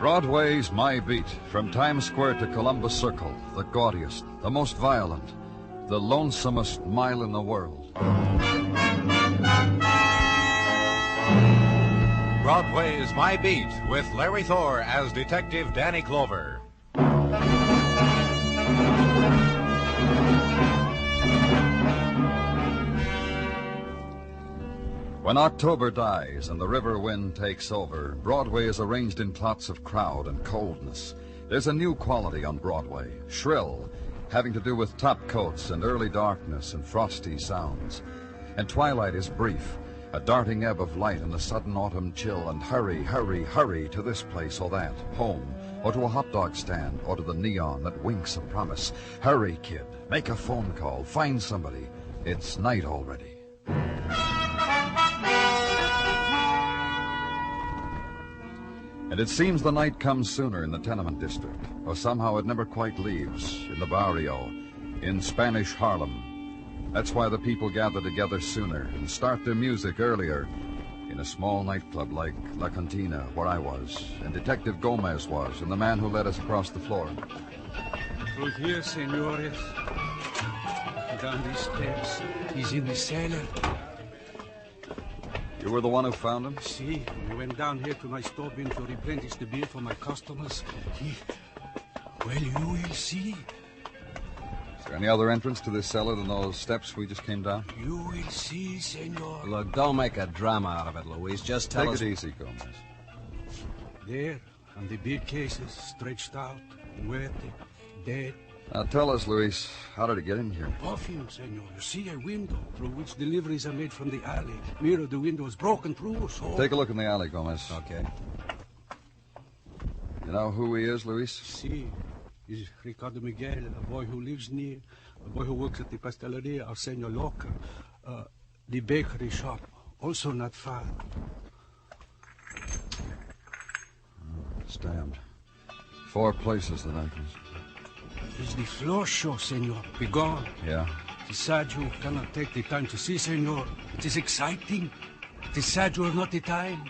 Broadway's My Beat, from Times Square to Columbus Circle, the gaudiest, the most violent, the lonesomest mile in the world. Broadway Is My Beat, with Larry Thor as Detective Danny Clover. When October dies and the river wind takes over, Broadway is arranged in plots of crowd and coldness. There's a new quality on Broadway, shrill, having to do with top coats and early darkness and frosty sounds. And twilight is brief, a darting ebb of light in the sudden autumn chill, and hurry, hurry, hurry to this place or that, home, or to a hot dog stand, or to the neon that winks a promise. Hurry, kid, make a phone call, find somebody. It's night already. And it seems the night comes sooner in the tenement district, or somehow it never quite leaves, in the barrio, in Spanish Harlem. That's why the people gather together sooner and start their music earlier, in a small nightclub like La Cantina, where I was, and Detective Gomez was, and the man who led us across the floor. Through here, senores. Down these steps. He's in the cellar. You were the one who found him? See, we went down here to my store bin to replenish the beer for my customers. Well, you will see. Is there any other entrance to this cellar than those steps we just came down? You will see, senor. Look, don't make a drama out of it, Luis. Just tell us... Take it easy, Gomez. There, on the beer cases, stretched out, wet, dead. Now tell us, Luis, how did it get in here? Perfume, senor. You see a window through which deliveries are made from the alley. Mirror, the window is broken through, so... Take a look in the alley, Gomez. Okay. You know who he is, Luis? See, he's Ricardo Miguel, a boy who lives near, a boy who works at the pasteleria of Senor Loca, the bakery shop, also not far. Oh, stabbed. 4 places that entrance. It's the floor show, senor. Be gone. Yeah? It is sad you cannot take the time to see, senor. It is exciting. It is sad you have not the time.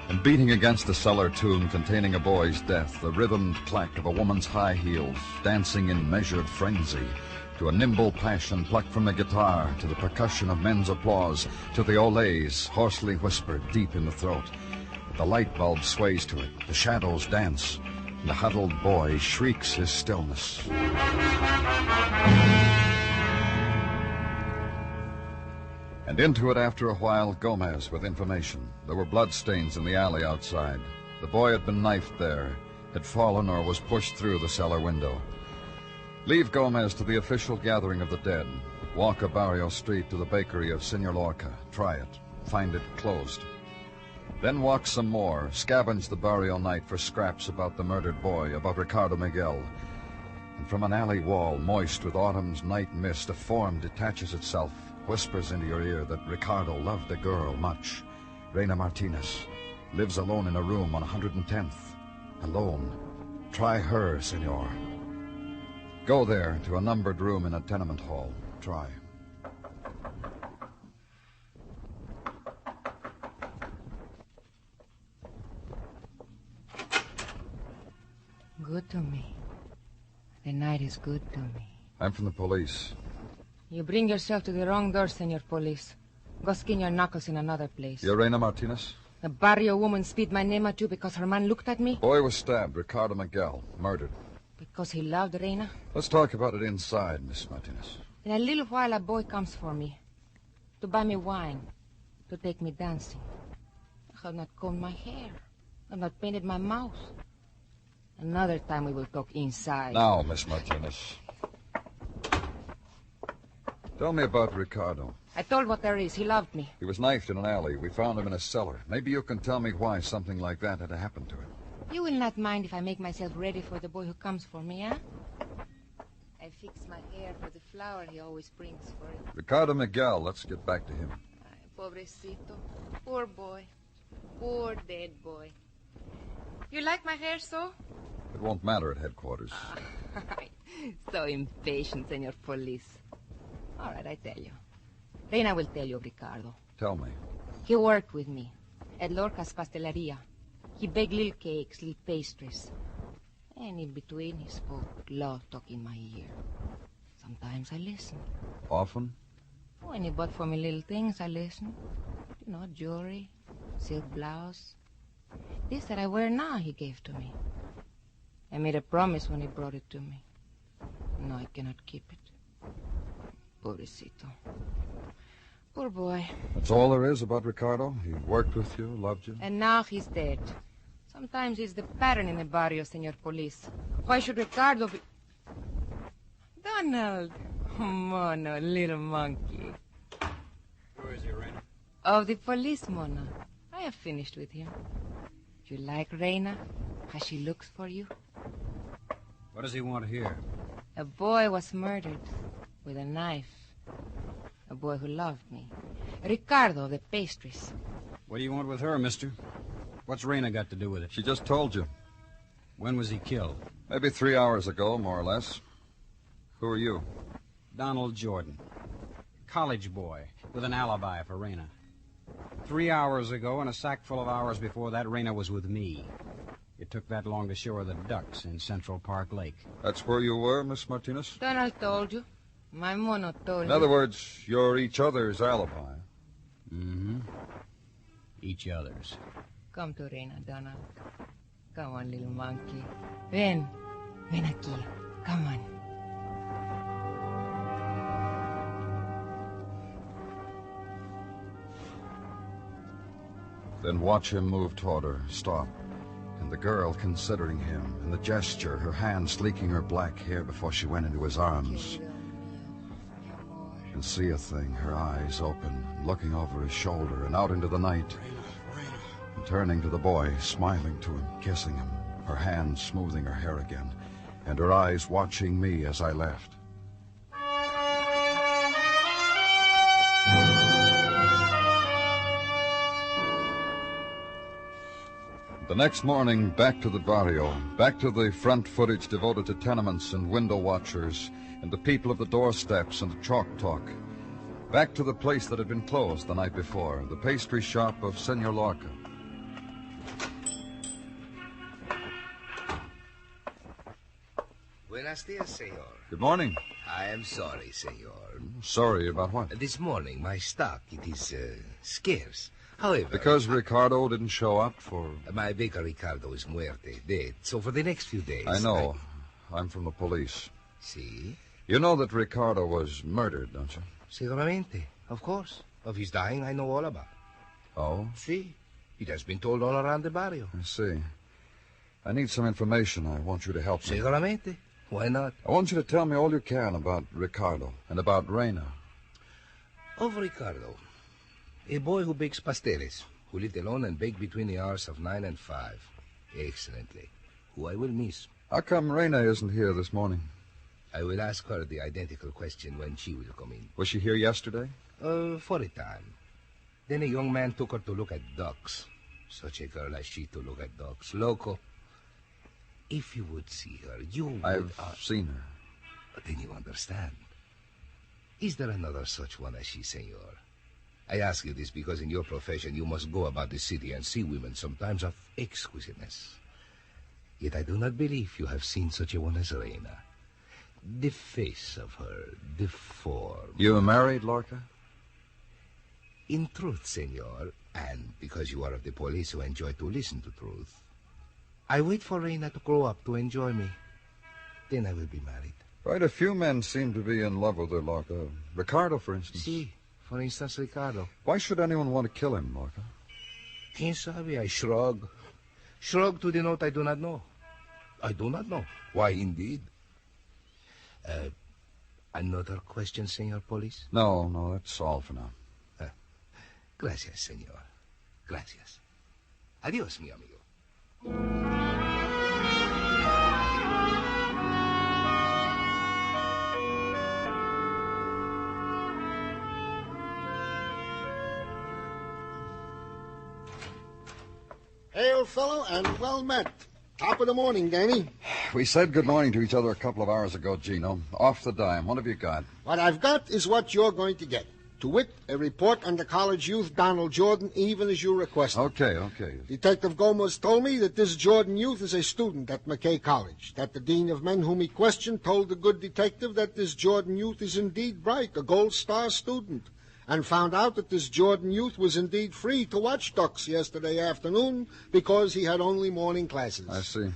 And beating against the cellar tomb containing a boy's death, the rhythmed clack of a woman's high heels, dancing in measured frenzy, to a nimble passion plucked from the guitar, to the percussion of men's applause, to the olays, hoarsely whispered deep in the throat. The light bulb sways to it, the shadows dance, and the huddled boy shrieks his stillness. And into it after a while, Gomez with information. There were bloodstains in the alley outside. The boy had been knifed there, had fallen or was pushed through the cellar window. Leave Gomez to the official gathering of the dead. Walk a barrio street to the bakery of Senor Lorca. Try it. Find it closed. Then walk some more, scavenge the barrio night for scraps about the murdered boy, about Ricardo Miguel. And from an alley wall, moist with autumn's night mist, a form detaches itself, whispers into your ear that Ricardo loved a girl much. Reina Martinez lives alone in a room on 110th. Alone. Try her, senor. Go there to a numbered room in a tenement hall. Try. Good to me. The night is good to me. I'm from the police. You bring yourself to the wrong door, Senor Police. Go skin your knuckles in another place. You're Reina Martinez? The barrio woman spit my name at you because her man looked at me? Boy was stabbed, Ricardo Miguel, murdered. Because he loved Reina? Let's talk about it inside, Miss Martinez. In a little while, a boy comes for me. To buy me wine. To take me dancing. I have not combed my hair. I have not painted my mouth. Another time we will talk inside. Now, Miss Martinez. Tell me about Ricardo. I told what there is. He loved me. He was knifed in an alley. We found him in a cellar. Maybe you can tell me why something like that had happened to him. You will not mind if I make myself ready for the boy who comes for me, eh? I fix my hair for the flower he always brings for it. Ricardo Miguel, let's get back to him. Ay, pobrecito. Poor boy. Poor dead boy. You like my hair so? It won't matter at headquarters. So impatient, Senor Police. All right, I tell you. Reina will tell you, Ricardo. Tell me. He worked with me at Lorca's Pasteleria. He baked little cakes, little pastries. And in between, he spoke love talk in my ear. Sometimes I listened. Often? When he bought for me little things, I listened. You know, jewelry, silk blouse. This that I wear now, he gave to me. I made a promise when he brought it to me. No, I cannot keep it. Pobrecito. Poor boy. That's all there is about Ricardo? He worked with you, loved you? And now he's dead. Sometimes he's the pattern in the barrio, Senor Police. Why should Ricardo be... Donald! Mono, little monkey. Where is he, Reina? Of the police, Mono. I have finished with him. Do you like Reina? How she looks for you? What does he want here? A boy was murdered with a knife. A boy who loved me. Ricardo of the pastries. What do you want with her, mister? What's Reina got to do with it? She just told you. When was he killed? Maybe 3 hours ago, more or less. Who are you? Donald Jordan. College boy with an alibi for Reina. 3 hours ago and a sack full of hours before that, Reina was with me. It took that long to show her the ducks in Central Park Lake. That's where you were, Miss Martinez? Donald told you. My Mono told you. In other words, you're each other's alibi. Mm-hmm. Each other's. Come to Reina, Donald. Come on, little monkey. Ven. Ven aquí. Come on. Then watch him move toward her, stop. And the girl considering him, and the gesture, her hand sleeking her black hair before she went into his arms. And see a thing, her eyes open, looking over his shoulder and out into the night. And turning to the boy, smiling to him, kissing him, her hand smoothing her hair again, and her eyes watching me as I left. The next morning, back to the barrio, back to the front footage devoted to tenements and window watchers, and the people of the doorsteps and the chalk talk. Back to the place that had been closed the night before, the pastry shop of Senor Lorca. Buenos dias, senor. Good morning. I am sorry, senor. Sorry about what? This morning, my stock, it is scarce. However... Because Ricardo didn't show up for... My baker Ricardo is muerte, dead. So for the next few days... I know. I'm from the police. See? You know that Ricardo was murdered, don't you? Seguramente. Of course. Of his dying, I know all about. Oh? See? It has been told all around the barrio. I see. I need some information. I want you to help me. Seguramente. Why not? I want you to tell me all you can about Ricardo and about Reina. Of Ricardo. A boy who bakes pasteles, who lived alone and baked between the hours of 9 and 5. Excellently. Who I will miss. How come Reina isn't here this morning? I will ask her the identical question when she will come in. Was she here yesterday? For a time. Then a young man took her to look at ducks. Such a girl as she to look at ducks. Loco. If you would see her, you would... I've seen her. But then you understand. Is there another such one as she, senor? I ask you this because in your profession you must go about the city and see women sometimes of exquisiteness. Yet I do not believe you have seen such a one as Reina. The face of her, the form... You married, Lorca? In truth, senor, and because you are of the police who enjoy to listen to truth, I wait for Reina to grow up to enjoy me. Then I will be married. Quite a few men seem to be in love with her, Lorca. Ricardo, for instance. See, for instance, Ricardo. Why should anyone want to kill him, Lorca? Quien sabe, I shrug. Shrug to denote I do not know. I do not know. Why, indeed. Another question, Senor Police? No, that's all for now. Gracias, senor. Gracias. Adiós, mi amigo. Hey, old fellow, and well met. Top of the morning, Danny. We said good morning to each other a couple of hours ago, Gino. Off the dime. What have you got? What I've got is what you're going to get. To wit, a report on the college youth Donald Jordan, even as you requested. Okay. Detective Gomez told me that this Jordan youth is a student at McKay College, that the dean of men whom he questioned told the good detective that this Jordan youth is indeed bright, a gold star student, and found out that this Jordan youth was indeed free to watch ducks yesterday afternoon because he had only morning classes. I see.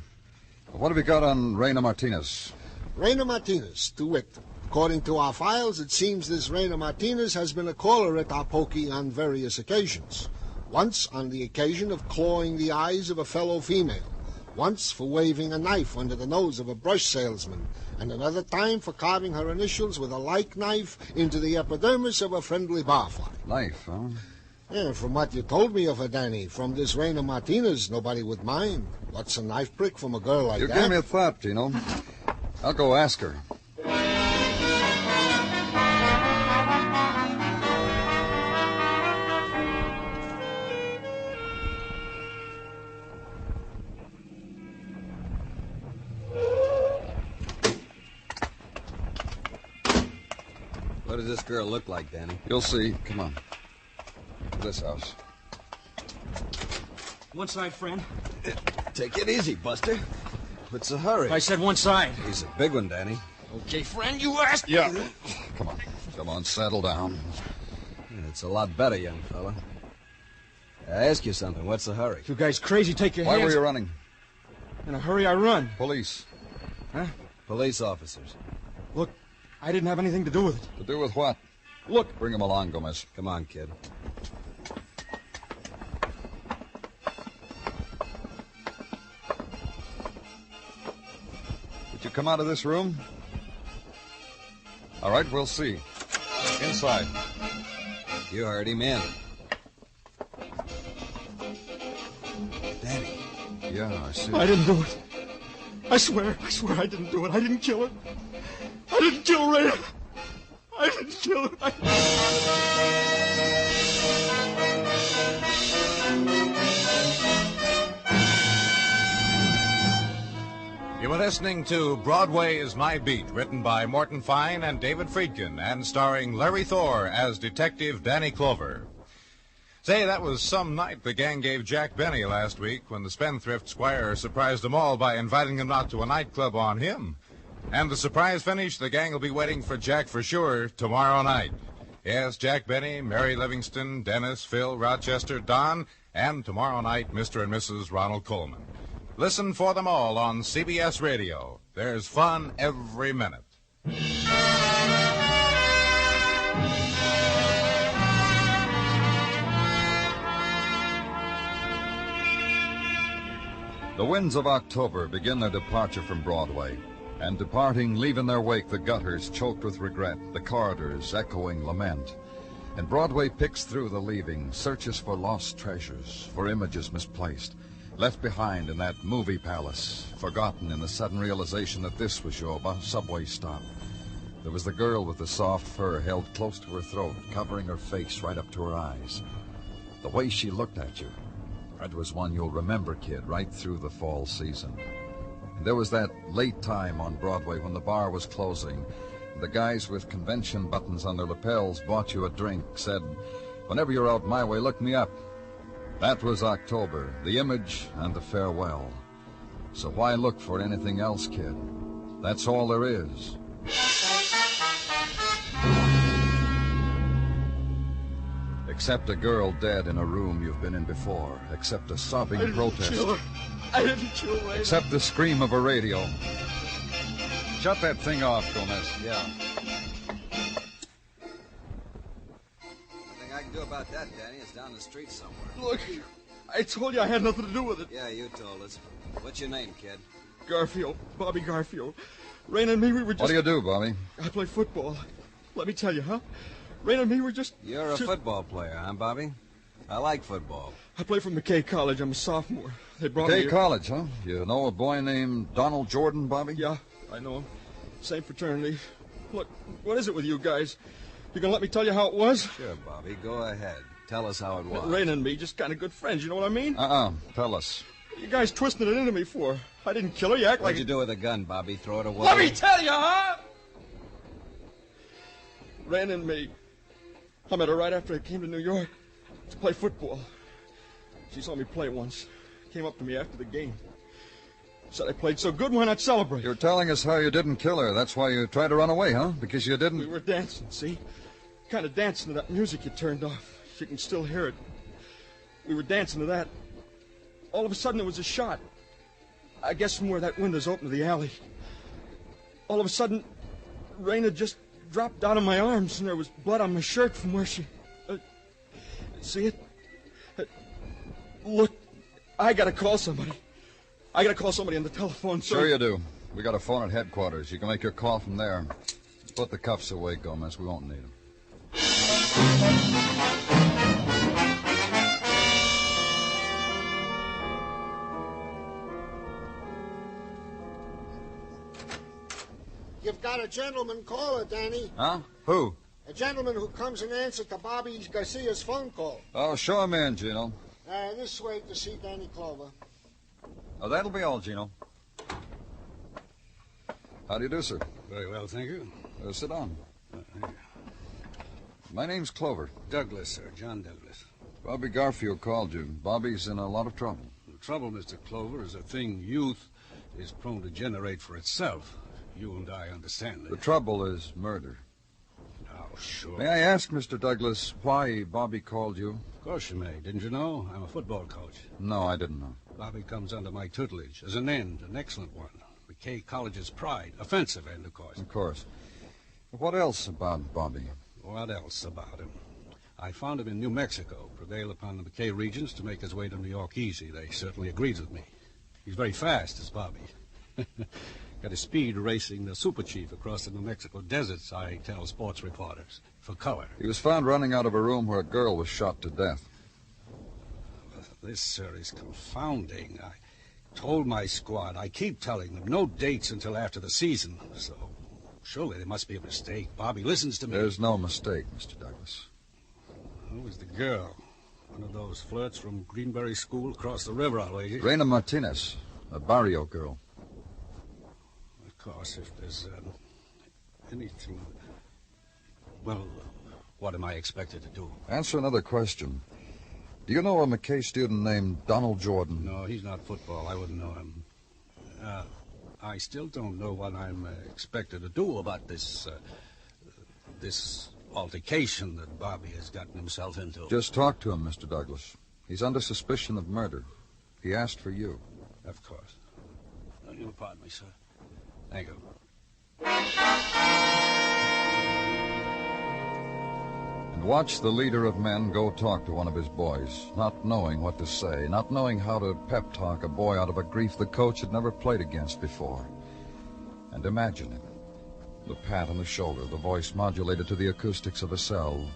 What have you got on Reina Martinez? Reina Martinez, to wit. According to our files, it seems this Reina Martinez has been a caller at our pokey on various occasions. Once on the occasion of clawing the eyes of a fellow female. Once for waving a knife under the nose of a brush salesman. And another time for carving her initials with a like knife into the epidermis of a friendly barfly. Knife, huh? Yeah, from what you told me of her, Danny, from this Reina Martinez, nobody would mind. What's a knife prick from a girl like You that? gave me a thought, Tino. I'll go ask her. What does this girl look like, Danny? You'll see. Come on. This house. One side, friend. Take it easy, Buster. What's the hurry? I said one side. He's a big one, Danny. Okay, friend, you asked. Yeah. Come on, settle down. Yeah, it's a lot better, young fella. I ask you something. What's the hurry? You guys crazy, take your Why hands... were you running? In a hurry, I run. Police. Huh? Police officers. Look, I didn't have anything to do with it. To do with what? Look. Bring him along, Gomez. Come on, kid. Did you come out of this room? All right, we'll see. Inside. You heard him in. Danny. Yeah, I see. I didn't do it. I swear I didn't do it. I didn't kill her. I didn't kill Rhea. I didn't kill her. You were listening to Broadway Is My Beat, written by Morton Fine and David Friedkin, and starring Larry Thor as Detective Danny Clover. Say, that was some night the gang gave Jack Benny last week when the spendthrift squire surprised them all by inviting them out to a nightclub on him. And the surprise finish, the gang will be waiting for Jack for sure tomorrow night. Yes, Jack Benny, Mary Livingston, Dennis, Phil, Rochester, Don, and tomorrow night, Mr. and Mrs. Ronald Coleman. Listen for them all on CBS Radio. There's fun every minute. The winds of October begin their departure from Broadway, and departing leave in their wake the gutters choked with regret, the corridors echoing lament. And Broadway picks through the leaving, searches for lost treasures, for images misplaced, left behind in that movie palace, forgotten in the sudden realization that this was your subway stop. There was the girl with the soft fur held close to her throat, covering her face right up to her eyes. The way she looked at you, that was one you'll remember, kid, right through the fall season. And there was that late time on Broadway when the bar was closing. The guys with convention buttons on their lapels bought you a drink, said, "Whenever you're out my way, look me up." That was October, the image and the farewell. So why look for anything else, kid? That's all there is. Except a girl dead in a room you've been in before. Except a sobbing protest. I didn't kill Rhea. Except the scream of a radio. Shut that thing off, Gomez. Yeah. Nothing I can do about that, Danny. It's down the street somewhere. Look, I told you I had nothing to do with it. Yeah, you told us. What's your name, kid? Garfield, Bobby Garfield. Raina and me, we were just... What do you do, Bobby? I play football. Let me tell you, huh? Raina and me were just... You're a football player, huh, Bobby? I like football. I play for McKay College. I'm a sophomore. They brought me McKay here. College, huh? You know a boy named Donald Jordan, Bobby? Yeah, I know him. Same fraternity. Look, what is it with you guys? You gonna let me tell you how it was? Sure, Bobby. Go ahead. Tell us how it was. Raina and me, just kind of good friends, you know what I mean? Tell us. You guys twisted it into me for. I didn't kill her. You act like... What'd you do with a gun, Bobby? Throw it away? Let me tell you, huh? Raina and me. I met her right after I came to New York to play football. She saw me play once. Came up to me after the game. Said I played so good, why not celebrate? You're telling us how you didn't kill her. That's why you tried to run away, huh? Because you didn't... We were dancing, see? Kind of dancing to that music you turned off. You can still hear it. We were dancing to that. All of a sudden, there was a shot. I guess from where that window's open to the alley. All of a sudden, Raina just dropped out of my arms, and there was blood on my shirt from where she... see it? Look, I gotta call somebody. I gotta call somebody on the telephone, sir. Sure you do. We got a phone at headquarters. You can make your call from there. Put the cuffs away, Gomez. We won't need them. You've got a gentleman caller, Danny. Huh? Who? A gentleman who comes and answers to Bobby Garcia's phone call. Oh, show him in, Gino. This way to see Danny Clover. Oh, that'll be all, Gino. How do you do, sir? Very well, thank you. Sit down. My name's Clover. Douglas, sir. John Douglas. Bobby Garfield called you. Bobby's in a lot of trouble. The trouble, Mr. Clover, is a thing youth is prone to generate for itself. You and I understand that. The trouble is murder. Oh, sure. May I ask, Mr. Douglas, why Bobby called you? Of course you may. Didn't you know? I'm a football coach. No, I didn't know. Bobby comes under my tutelage as an end, an excellent one. McKay College's pride. Offensive end, of course. Of course. What else about Bobby? What else about him? I found him in New Mexico, prevailed upon the McKay regents to make his way to New York easy. They certainly agreed with me. He's very fast, is Bobby. Got his speed racing the super chief across the New Mexico deserts, I tell sports reporters, for color. He was found running out of a room where a girl was shot to death. This, sir, is confounding. I told my squad, I keep telling them, no dates until after the season. So, surely there must be a mistake. Bobby listens to me. There's no mistake, Mr. Douglas. Who was the girl? One of those flirts from Greenberry School across the river, I'll wager. Reina Martinez, a barrio girl. Of course, if there's anything... Well, what am I expected to do? Answer another question. Do you know a McKay student named Donald Jordan? No, he's not football. I wouldn't know him. I still don't know what I'm expected to do about this altercation that Bobby has gotten himself into. Just talk to him, Mr. Douglas. He's under suspicion of murder. He asked for you. Of course. You'll pardon me, sir. Thank you. And watch the leader of men go talk to one of his boys, not knowing what to say, not knowing how to pep talk a boy out of a grief the coach had never played against before. And imagine it. The pat on the shoulder, the voice modulated to the acoustics of a cell.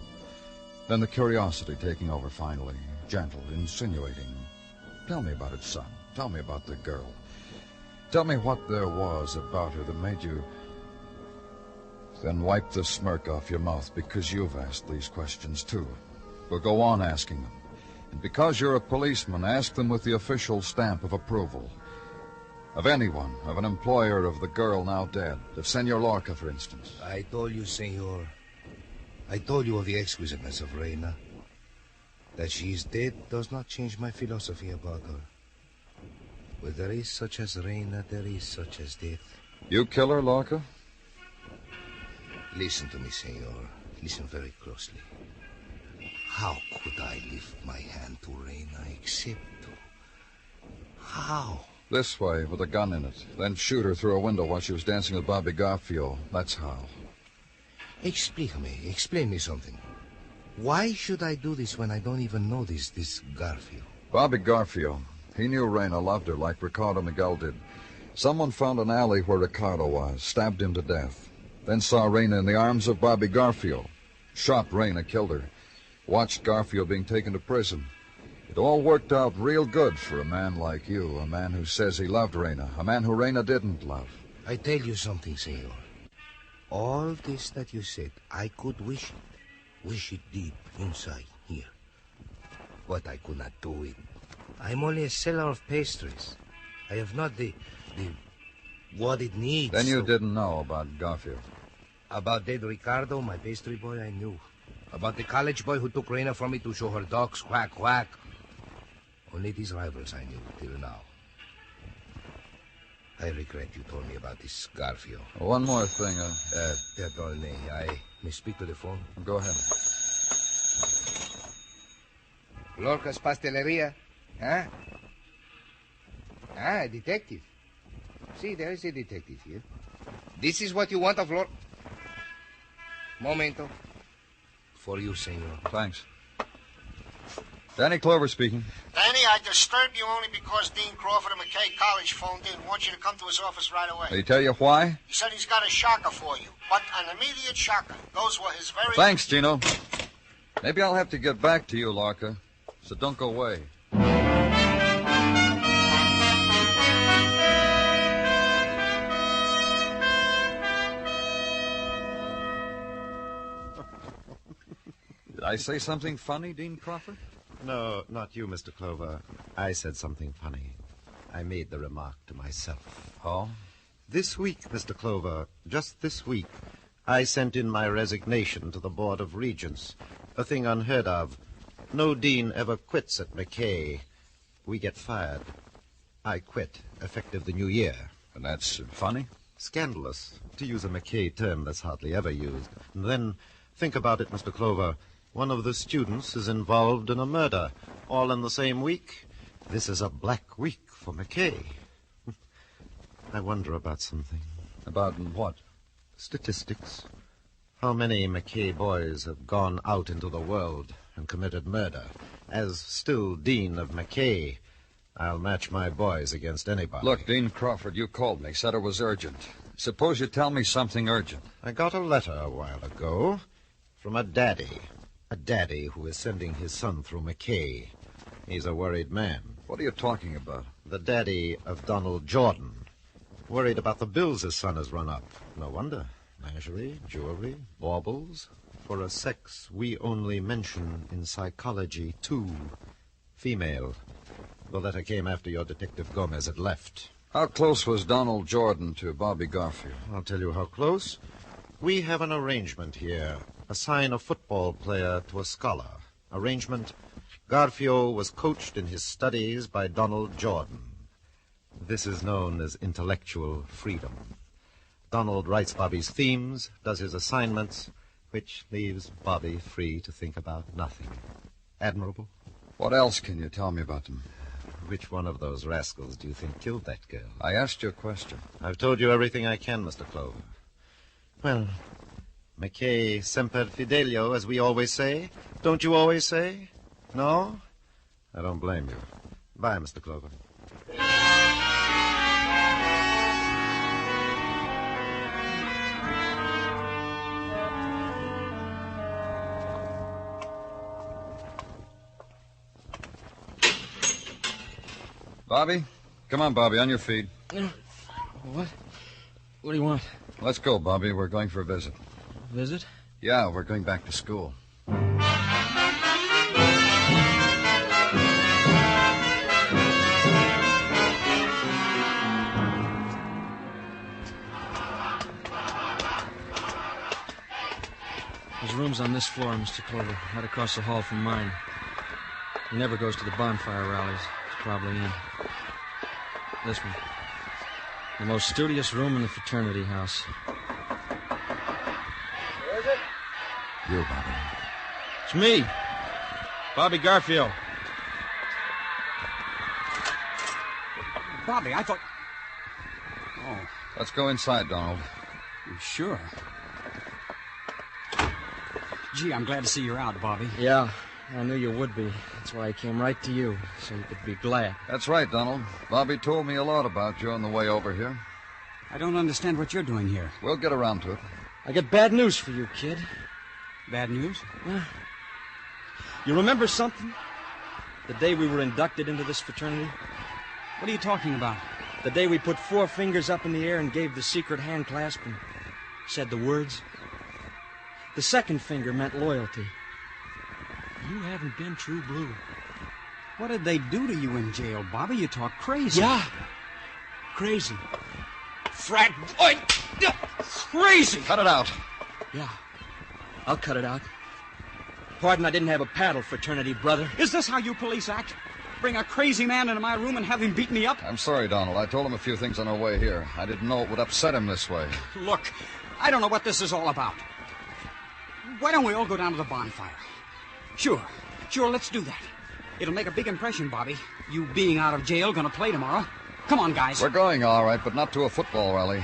Then the curiosity taking over finally, gentle, insinuating. Tell me about it, son. Tell me about the girl. Tell me what there was about her that made you... Then wipe the smirk off your mouth because you've asked these questions too. But go on asking them. And because you're a policeman, ask them with the official stamp of approval. Of anyone, of an employer of the girl now dead, of Senor Lorca, for instance. I told you, senor. I told you of the exquisiteness of Reina. That she is dead does not change my philosophy about her. Where there is such as Reina, there is such as death. You kill her, Lorca? Listen to me, senor. Listen very closely. How could I lift my hand to Reina except to... How? This way, with a gun in it. Then shoot her through a window while she was dancing with Bobby Garfield. That's how. Explain me something. Why should I do this when I don't even know this Garfield? Bobby Garfield. He knew Reina loved her like Ricardo Miguel did. Someone found an alley where Ricardo was, stabbed him to death. Then saw Reina in the arms of Bobby Garfield. Shot Reina, killed her. Watched Garfield being taken to prison. It all worked out real good for a man like you, a man who says he loved Reina, a man who Reina didn't love. I tell you something, senor. All this that you said, I could wish it deep inside here. But I could not do it. I'm only a seller of pastries. I have not the what it needs. Then you didn't know about Garfield. About dead Ricardo, my pastry boy, I knew. About the college boy who took Raina from me to show her dogs, quack, quack. Only these rivals I knew till now. I regret you told me about this Garfio. One more thing. Perdone, I may speak to the phone? Go ahead. Lorca's Pasteleria? Huh? Ah, detective. See, there is a detective here. This is what you want of Lorca? Momento. For you, senor. Thanks. Danny Clover speaking. Danny, I disturbed you only because Dean Crawford of McKay College phoned in. Wants you to come to his office right away. Did he tell you why? He said he's got a shocker for you, but an immediate shocker. Those were his very... Thanks, Gino. Maybe I'll have to get back to you, Lorca, so don't go away. Did I say something funny, Dean Crawford? No, not you, Mr. Clover. I said something funny. I made the remark to myself. Oh? This week, Mr. Clover, just this week, I sent in my resignation to the Board of Regents. A thing unheard of. No dean ever quits at McKay. We get fired. I quit, effective the new year. And that's funny? Scandalous, to use a McKay term that's hardly ever used. And then, think about it, Mr. Clover. One of the students is involved in a murder, all in the same week. This is a black week for McKay. I wonder about something. About what? Statistics. How many McKay boys have gone out into the world and committed murder? As still Dean of McKay, I'll match my boys against anybody. Look, Dean Crawford, you called me, said it was urgent. Suppose you tell me something urgent. I got a letter a while ago from a daddy. A daddy who is sending his son through McKay. He's a worried man. What are you talking about? The daddy of Donald Jordan. Worried about the bills his son has run up. No wonder. Lingerie, jewelry, baubles. For a sex we only mention in psychology, too. Female. The letter came after your Detective Gomez had left. How close was Donald Jordan to Bobby Garfield? I'll tell you how close. We have an arrangement here. Assign a football player to a scholar. Arrangement: Garfield was coached in his studies by Donald Jordan. This is known as intellectual freedom. Donald writes Bobby's themes, does his assignments, which leaves Bobby free to think about nothing. Admirable? What else can you tell me about them? Which one of those rascals do you think killed that girl? I asked you a question. I've told you everything I can, Mr. Clover. Well, McKay semper fidelio, as we always say. Don't you always say? No? I don't blame you. Bye, Mr. Clover. Bobby? Come on, Bobby, on your feet. What? What do you want? Let's go, Bobby. We're going for a visit. Visit? Yeah, we're going back to school. His room's on this floor, Mr. Clover, right across the hall from mine. He never goes to the bonfire rallies. He's probably in. This one. The most studious room in the fraternity house. Where is it? You, Bobby. It's me, Bobby Garfield. Bobby, I thought... Oh, Let's go inside, Donald. you sure? Gee, I'm glad to see you're out, Bobby. Yeah, I knew you would be. That's why I came right to you, so you could be glad. That's right, Donald. Bobby told me a lot about you on the way over here. I don't understand what you're doing here. We'll get around to it. I got bad news for you, kid. Bad news? You remember something? The day we were inducted into this fraternity? What are you talking about? The day we put 4 fingers up in the air and gave the secret hand clasp and said the words. The second finger meant loyalty. You haven't been true blue. What did they do to you in jail, Bobby? You talk crazy. Yeah, crazy. Frat boy, crazy. Cut it out. Yeah, I'll cut it out. pardon, I didn't have a paddle, fraternity brother. Is this how you police act? Bring a crazy man into my room and have him beat me up? I'm sorry, Donald. I told him a few things on our way here. I didn't know it would upset him this way. Look, I don't know what this is all about. Why don't we all go down to the bonfire? Sure, let's do that. It'll make a big impression, Bobby. You being out of jail, gonna play tomorrow. Come on, guys. We're going, all right, but not to a football rally.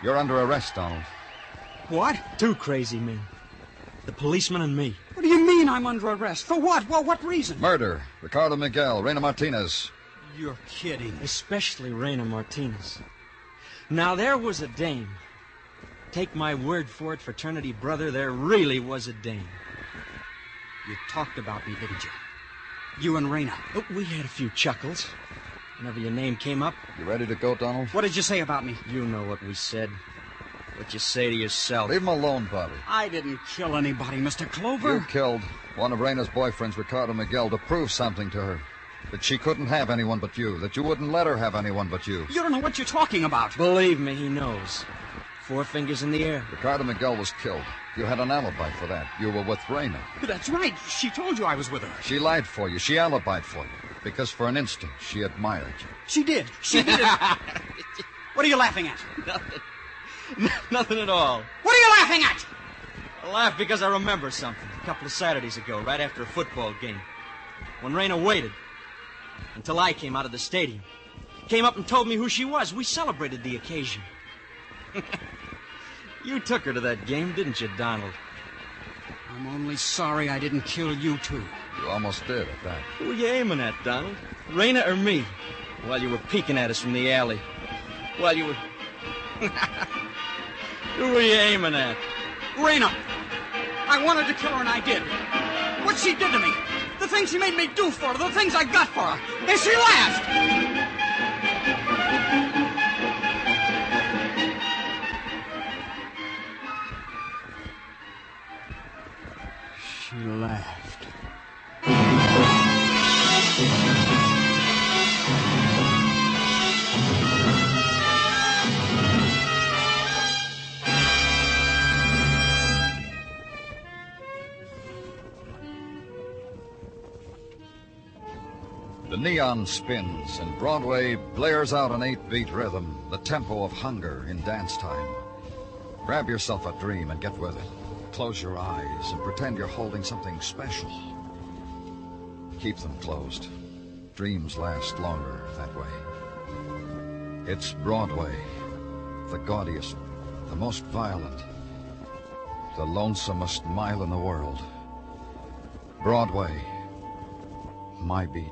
You're under arrest, Donald. What? 2 crazy men. The policeman and me. What do you mean I'm under arrest? For what? Well, what reason? Murder. Ricardo Miguel, Reina Martinez. You're kidding. Especially Reina Martinez. Now, there was a dame. Take my word for it, fraternity brother, there really was a dame. You talked about me, didn't you? You and Reina. Oh, we had a few chuckles. Whenever your name came up. You ready to go, Donald? What did you say about me? You know what we said. What you say to yourself. Leave him alone, Bobby. I didn't kill anybody, Mr. Clover. You killed one of Reina's boyfriends, Ricardo Miguel, to prove something to her. That she couldn't have anyone but you. That you wouldn't let her have anyone but you. You don't know what you're talking about. Believe me, he knows. 4 fingers in the air. Ricardo Miguel was killed. You had an alibi for that. You were with Reina. That's right. She told you I was with her. She lied for you. She alibied for you. Because for an instant, she admired you. She did. She did. What are you laughing at? Nothing at all. What are you laughing at? I laugh because I remember something. A couple of Saturdays ago, right after a football game. When Reina waited until I came out of the stadium. Came up and told me who she was. We celebrated the occasion. You took her to that game, didn't you, Donald? I'm only sorry I didn't kill you, too. You almost did, at that. Who were you aiming at, Donald? Reina or me? While you were peeking at us from the alley. While you were... Who were you aiming at? Reina. I wanted to kill her, and I did. What she did to me. The things she made me do for her. The things I got for her. And she laughed. She laughed. The neon spins and Broadway blares out an 8-beat rhythm, the tempo of hunger in dance time. Grab yourself a dream and get with it. Close your eyes and pretend you're holding something special. Keep them closed. Dreams last longer that way. It's Broadway, the gaudiest, the most violent, the lonesomest mile in the world. Broadway, my beat.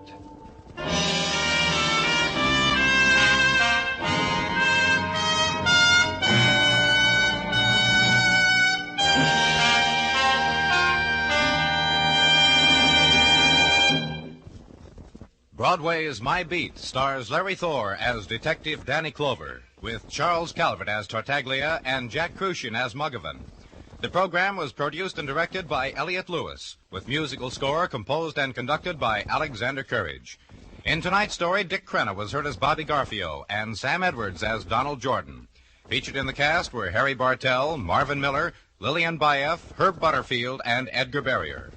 Broadway Is My Beat stars Larry Thor as Detective Danny Clover, with Charles Calvert as Tartaglia and Jack Crucian as Muggavan. The program was produced and directed by Elliott Lewis, with musical score composed and conducted by Alexander Courage. In tonight's story, Dick Crenna was heard as Bobby Garfio and Sam Edwards as Donald Jordan. Featured in the cast were Harry Bartell, Marvin Miller, Lillian Baeff, Herb Butterfield, and Edgar Barrier.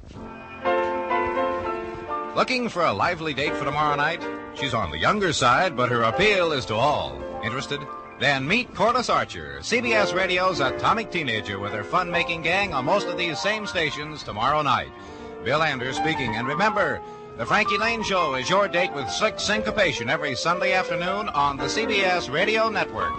Looking for a lively date for tomorrow night? She's on the younger side, but her appeal is to all. Interested? Then meet Corliss Archer, CBS Radio's atomic teenager with her fun-making gang on most of these same stations tomorrow night. Bill Anders speaking, and remember, the Frankie Lane Show is your date with slick syncopation every Sunday afternoon on the CBS Radio Network.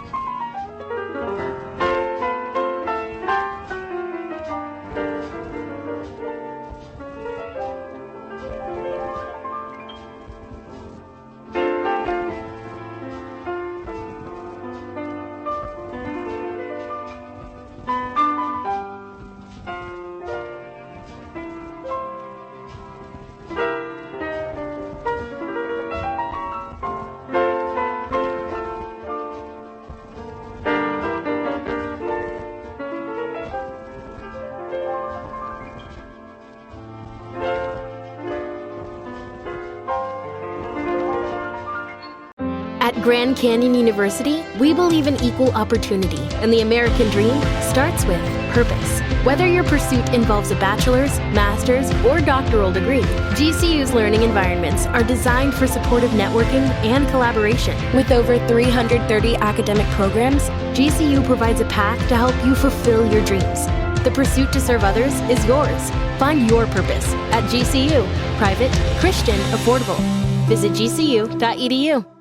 Grand Canyon University, we believe in equal opportunity, and the American dream starts with purpose. Whether your pursuit involves a bachelor's, master's, or doctoral degree, GCU's learning environments are designed for supportive networking and collaboration. With over 330 academic programs, GCU provides a path to help you fulfill your dreams. The pursuit to serve others is yours. Find your purpose at GCU. Private, Christian, affordable. Visit gcu.edu.